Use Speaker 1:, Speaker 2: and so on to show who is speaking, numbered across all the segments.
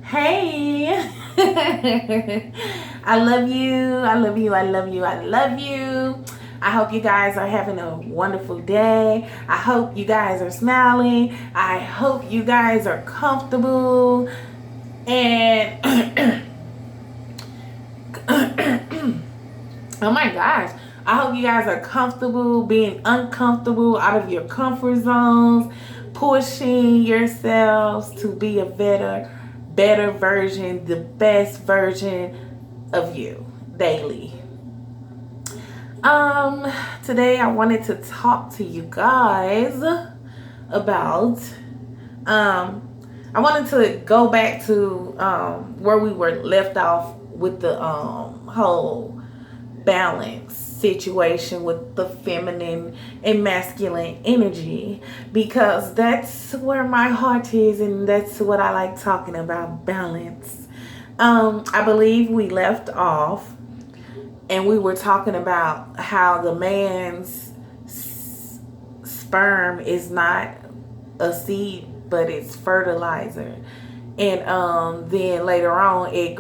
Speaker 1: Hey, I love you. I love you. I love you. I love you. I hope you guys are having a wonderful day. I hope you guys are smiling. I hope you guys are comfortable. And oh my gosh, I hope you guys are comfortable being uncomfortable, out of your comfort zones, pushing yourselves to be a better version, the best version of you daily. Um, Today I wanted to talk to you guys about I wanted to go back to where we were left off with the whole balance situation with the feminine and masculine energy, because that's where my heart is and that's what I like talking about, balance. I believe we left off and we were talking about how the man's sperm is not a seed but it's fertilizer, and then later on it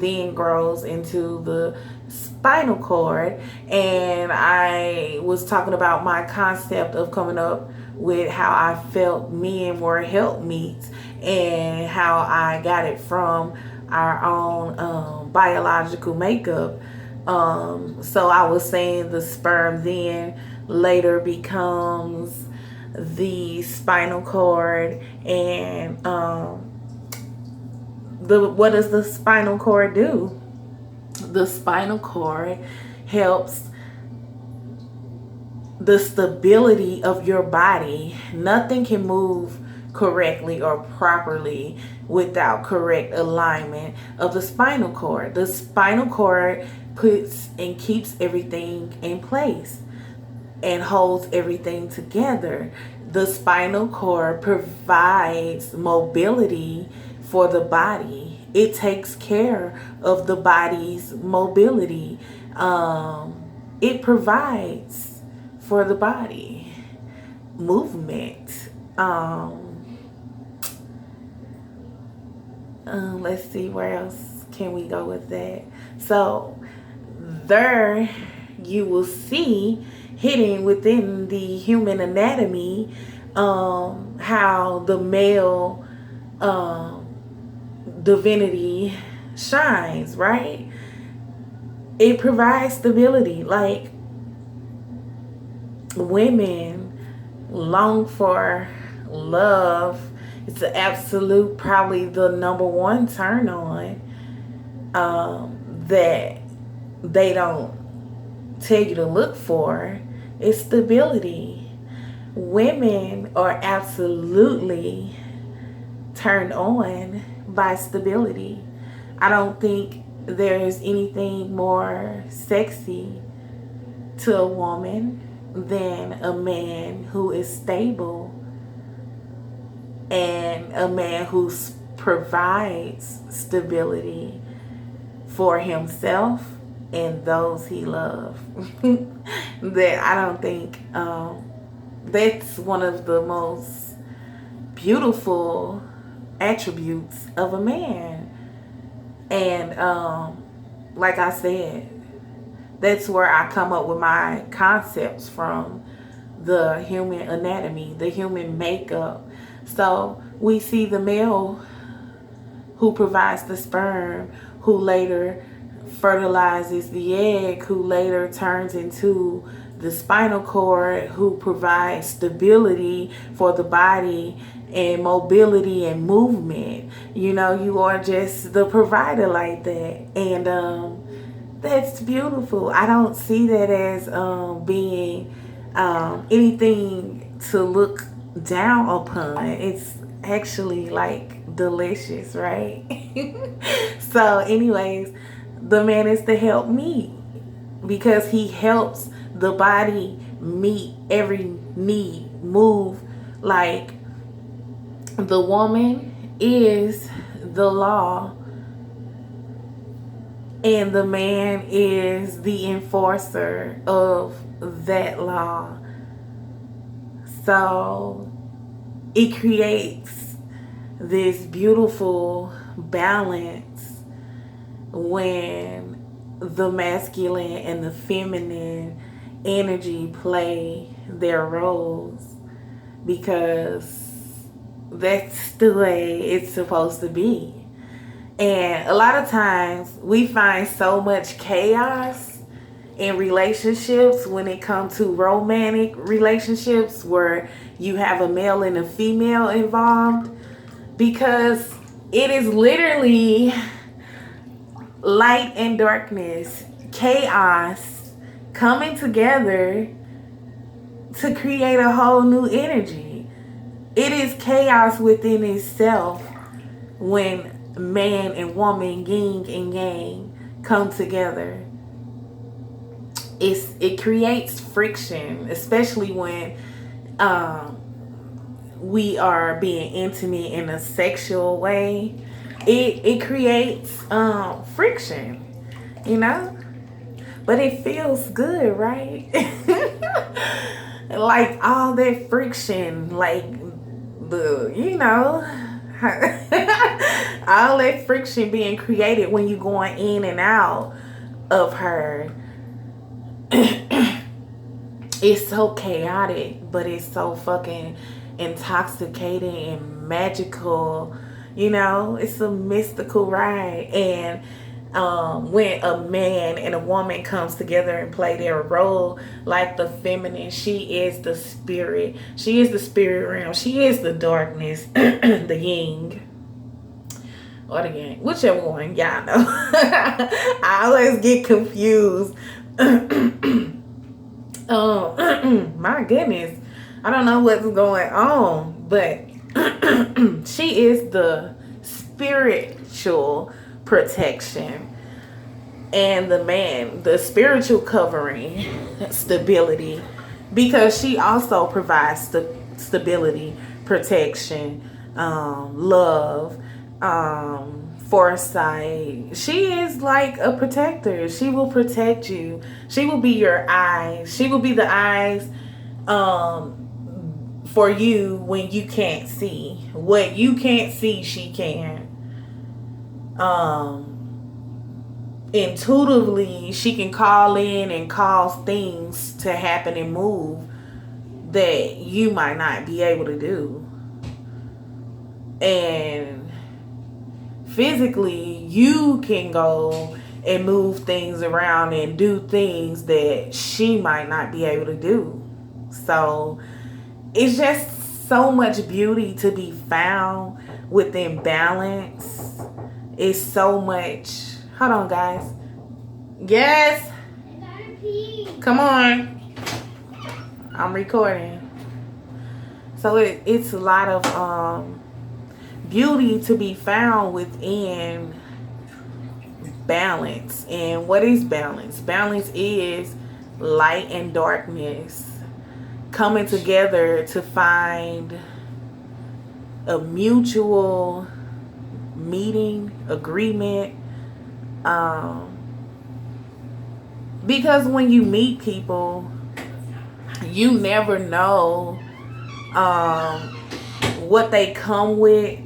Speaker 1: then grows into the spinal cord. And I was talking about my concept of coming up with how I felt men were helpmeets and how I got it from our own biological makeup. So I was saying the sperm then later becomes the spinal cord, and what does the spinal cord do? The spinal cord helps the stability of your body. Nothing can move correctly or properly without correct alignment of the spinal cord. The spinal cord puts and keeps everything in place and holds everything together. The spinal cord provides mobility for the body. It takes care of the body's mobility. It provides for the body movement. Let's see, where else can we go with that? So there you will see hidden within the human anatomy how the male divinity shines, right? It provides stability. Like, women long for love. It's an absolute, probably the number one turn on that they don't tell you to look for. Is stability. Women are absolutely turned on by stability. I don't think there's anything more sexy to a woman than a man who is stable and a man who provides stability for himself and those he loves. That I don't think that's one of the most beautiful attributes of a man. And like I said, that's where I come up with my concepts from, the human anatomy, the human makeup. So we see the male who provides the sperm, who later fertilizes the egg, who later turns into the spinal cord, who provides stability for the body and mobility and movement. You know, you are just the provider like that. And that's beautiful. I don't see that as being anything to look down upon. It's actually like delicious, right? So anyways, the man is to help me because he helps the body meet every need, move. Like, the woman is the law and the man is the enforcer of that law. So it creates this beautiful balance when the masculine and the feminine energy play their roles, because that's the way it's supposed to be. And a lot of times we find so much chaos in relationships when it comes to romantic relationships where you have a male and a female involved, because it is literally light and darkness, chaos coming together to create a whole new energy. It is chaos within itself when man and woman, yin and yang, come together. It creates friction, especially when we are being intimate in a sexual way. It creates friction, you know, but it feels good, right? Like all that friction, like the, you know, all that friction being created when you going in and out of her. It's so chaotic, but it's so fucking intoxicating and magical. You know, it's a mystical ride. And when a man and a woman comes together and play their role, like the feminine, she is the spirit. She is the spirit realm. She is the darkness, the yin. Or the yang, whichever one, y'all know. I always get confused. My goodness, I don't know what's going on, but she is the spiritual protection, and the man, the spiritual covering, stability, because she also provides the stability, protection, love, foresight. She is like a protector. She will protect you. She will be your eyes. She will be the eyes for you when you can't see. What you can't see, she can. Intuitively, she can call in and cause things to happen and move that you might not be able to do. And physically, you can go and move things around and do things that she might not be able to do. So it's just so much beauty to be found within balance. It's so much. Hold on, guys. Yes. Come on. I'm recording. So it's a lot of beauty to be found within balance. And what is balance? Balance is light and darkness coming together to find a mutual meeting, agreement. Because when you meet people, you never know what they come with.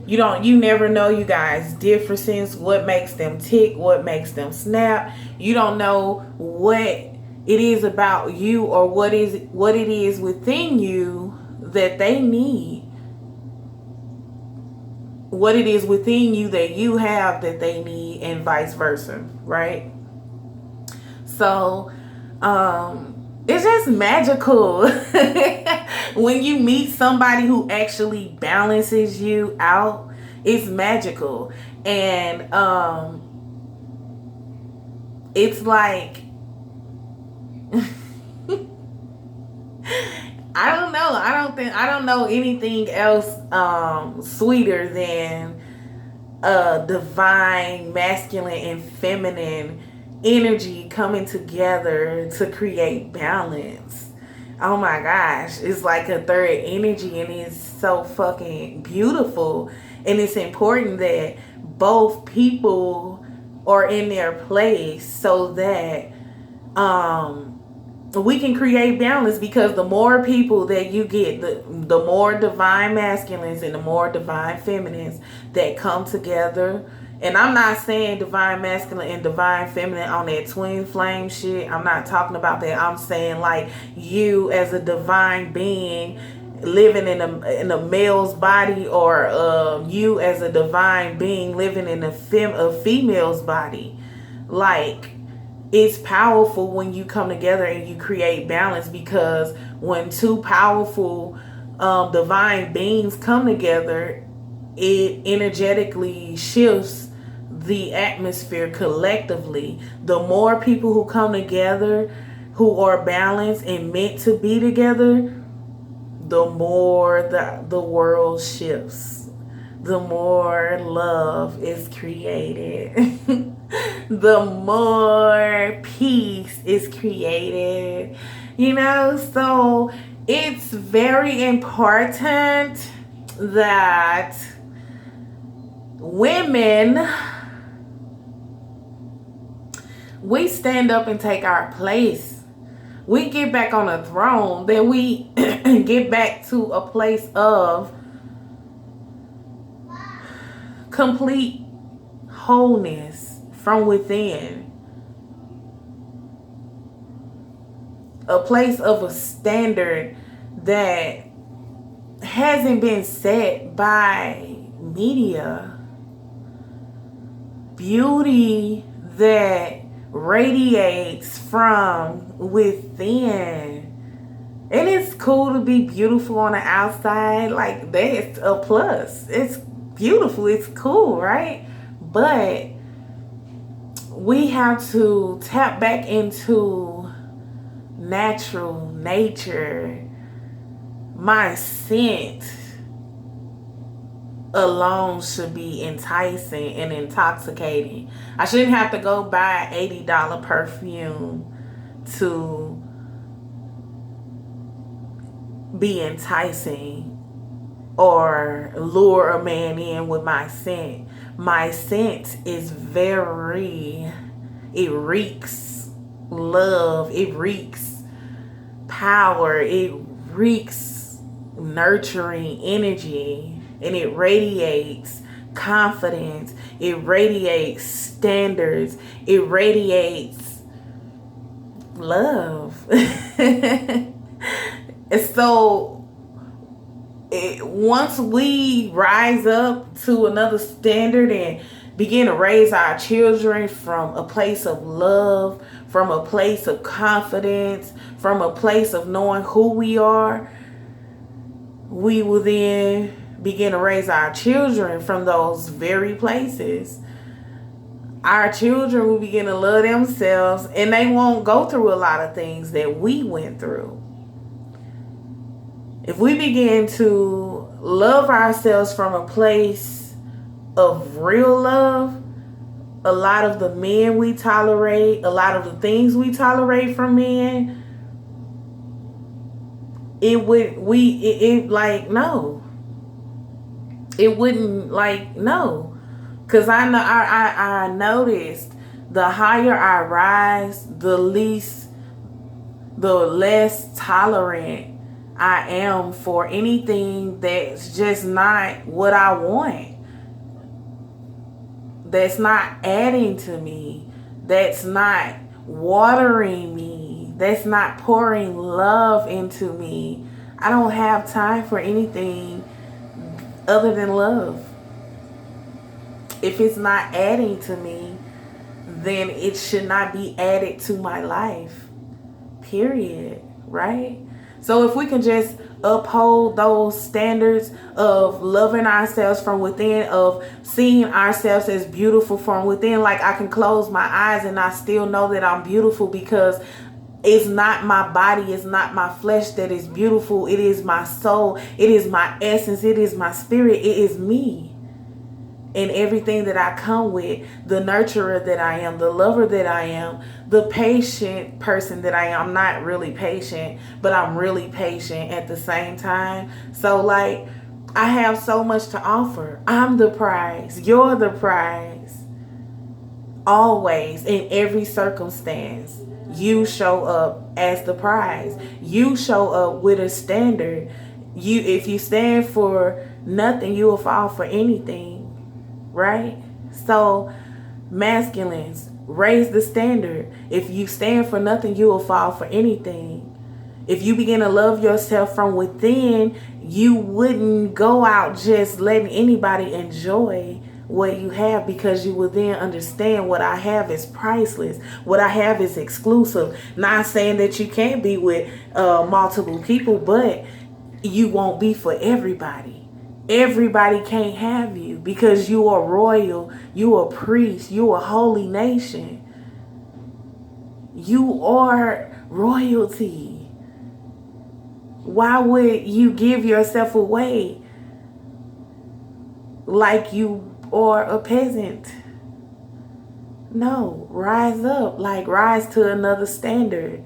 Speaker 1: You never know you guys' differences, what makes them tick, what makes them snap. You don't know what it is about you or what it is within you that they need. What it is within you that you have that they need, and vice versa, right? So it's just magical when you meet somebody who actually balances you out. It's magical. And it's like I don't know. I don't know anything else sweeter than divine masculine and feminine energy coming together to create balance. Oh my gosh, it's like a third energy, and it's so fucking beautiful. And it's important that both people are in their place so that we can create balance, because the more people that you get, the more divine masculines and the more divine feminines that come together. And I'm not saying divine masculine and divine feminine on that twin flame shit. I'm not talking about that. I'm saying like you as a divine being living in a male's body, or you as a divine being living in a female's body. Like, it's powerful when you come together and you create balance, because when two powerful divine beings come together, it energetically shifts the atmosphere collectively. The more people who come together who are balanced and meant to be together, the more the world shifts, the more love is created, the more peace is created, so it's very important that women, we stand up and take our place. We get back on a throne, that we get back to a place of complete wholeness from within. A place of a standard that hasn't been set by media. Beauty that radiates from within. And it's cool to be beautiful on the outside. Like, that's a plus. It's beautiful. It's cool, right? But we have to tap back into natural nature. My scent alone should be enticing and intoxicating. I shouldn't have to go buy $80 perfume to be enticing or lure a man in with my scent. My scent is it reeks love, it reeks power, it reeks nurturing energy. And it radiates confidence. It radiates standards. It radiates love. And so once we rise up to another standard and begin to raise our children from a place of love, from a place of confidence, from a place of knowing who we are, we will then begin to raise our children from those very places. Our children will begin to love themselves, and they won't go through a lot of things that we went through. If we begin to love ourselves from a place of real love, a lot of the men we tolerate, a lot of the things we tolerate from men, no. It wouldn't, no. Because I noticed the higher I rise, the less tolerant I am for anything that's just not what I want. That's not adding to me. That's not watering me. That's not pouring love into me. I don't have time for anything other than love. If it's not adding to me, then it should not be added to my life. Period. Right? So if we can just uphold those standards of loving ourselves from within, of seeing ourselves as beautiful from within, like I can close my eyes and I still know that I'm beautiful, because it's not my body, it's not my flesh that is beautiful. It is my soul. It is my essence. It is my spirit. It is me. And everything that I come with, the nurturer that I am, the lover that I am, the patient person that I am. I'm not really patient, but I'm really patient at the same time. So I have so much to offer. I'm the prize. You're the prize. Always, in every circumstance, you show up as the prize. You show up with a standard. If you stand for nothing, you will fall for anything, right? So masculines, raise the standard. If you stand for nothing, you will fall for anything. If you begin to love yourself from within, you wouldn't go out just letting anybody enjoy what you have, because you will then understand what I have is priceless. What I have is exclusive. Not saying that you can't be with multiple people, but you won't be for everybody. Everybody can't have you because you are royal, you are priest, you are holy nation. You are royalty. Why would you give yourself away like you are a peasant? No, rise up, like rise to another standard.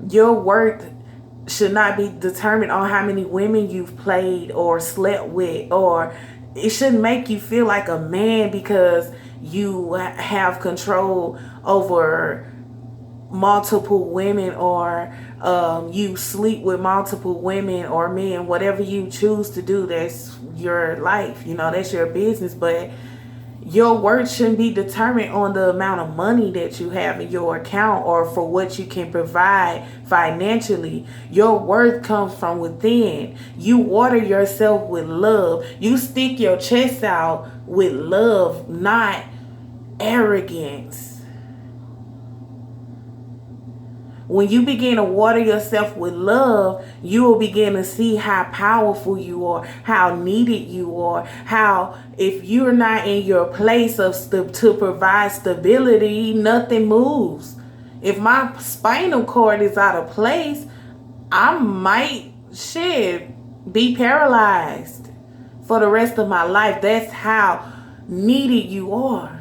Speaker 1: Your worth should not be determined on how many women you've played or slept with, or it shouldn't make you feel like a man because you have control over multiple women, or you sleep with multiple women or men. Whatever you choose to do, that's your life, that's your business. But your worth shouldn't be determined on the amount of money that you have in your account or for what you can provide financially. Your worth comes from within. You water yourself with love. You stick your chest out with love, not arrogance. When you begin to water yourself with love, you will begin to see how powerful you are, how needed you are, how if you're not in your place of to provide stability, nothing moves. If my spinal cord is out of place, I might be paralyzed for the rest of my life. That's how needed you are.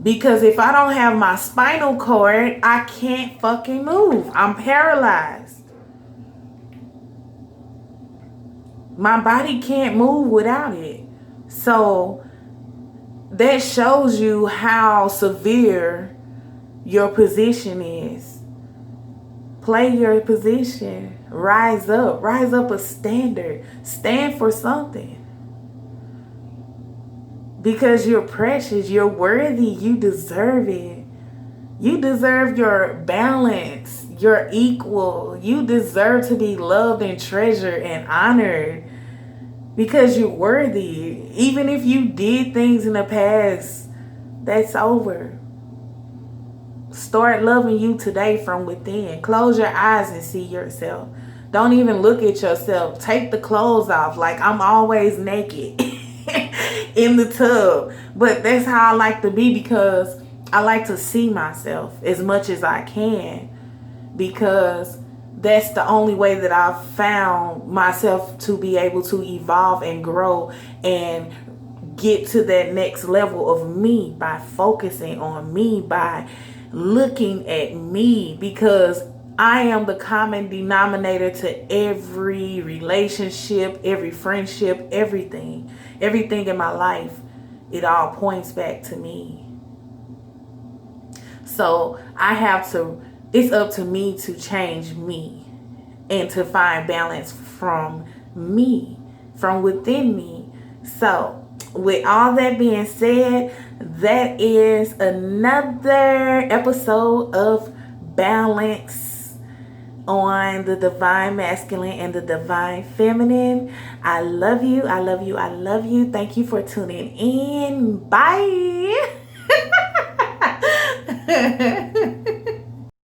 Speaker 1: Because if I don't have my spinal cord, I can't fucking move. I'm paralyzed. My body can't move without it. So that shows you how severe your position is. Play your position. Rise up. Rise up a standard. Stand for something. Because you're precious, you're worthy, you deserve it. You deserve your balance, your equal. You deserve to be loved and treasured and honored because you're worthy. Even if you did things in the past, that's over. Start loving you today from within. Close your eyes and see yourself. Don't even look at yourself. Take the clothes off. Like I'm always naked. In the tub. But that's how I like to be, because I like to see myself as much as I can, because that's the only way that I've found myself to be able to evolve and grow and get to that next level of me, by focusing on me, by looking at me, because I am the common denominator to every relationship, every friendship, everything in my life. It all points back to me. So it's up to me to change me and to find balance from me, from within me. So with all that being said, that is another episode of Balance on the Divine Masculine and the Divine Feminine. I love you. I love you. I love you. Thank you for tuning in. Bye.